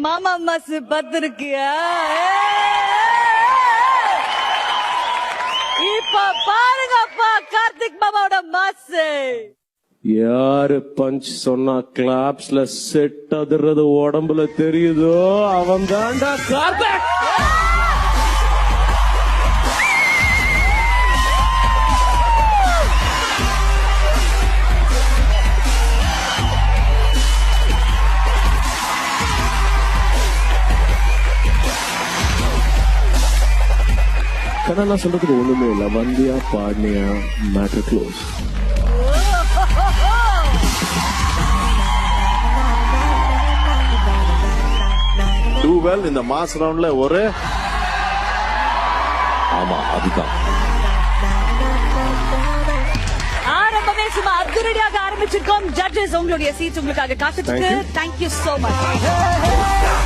மாமா மாசு பத்திருக்கியா? இப்ப பாருங்கப்பா கார்த்திக் மாமாவோட மாசு. யாரு பஞ்ச் சொன்னா கிளாப்ஸ்ல செட் அதிர்றது உடம்புல தெரியுதோ அவன் தாண்டா கார்த்திக். கண்ணா சொல்றதுக்கு ஒண்ணுமே இல்ல. வந்தியா பாடினியா மேட்டர் க்ளோஸ். Do well இந்த மாஸ் ரவுண்ட்ல ஒரு ஆமா அதுதான் ஆரம்பமே சும்மா அதிரடியாக ஆரம்பிச்சிருக்கோம். ஜட்ஜஸ் உங்களுடைய சீட்ஸ் உங்களுக்காக காத்துட்டு. Thank you so much.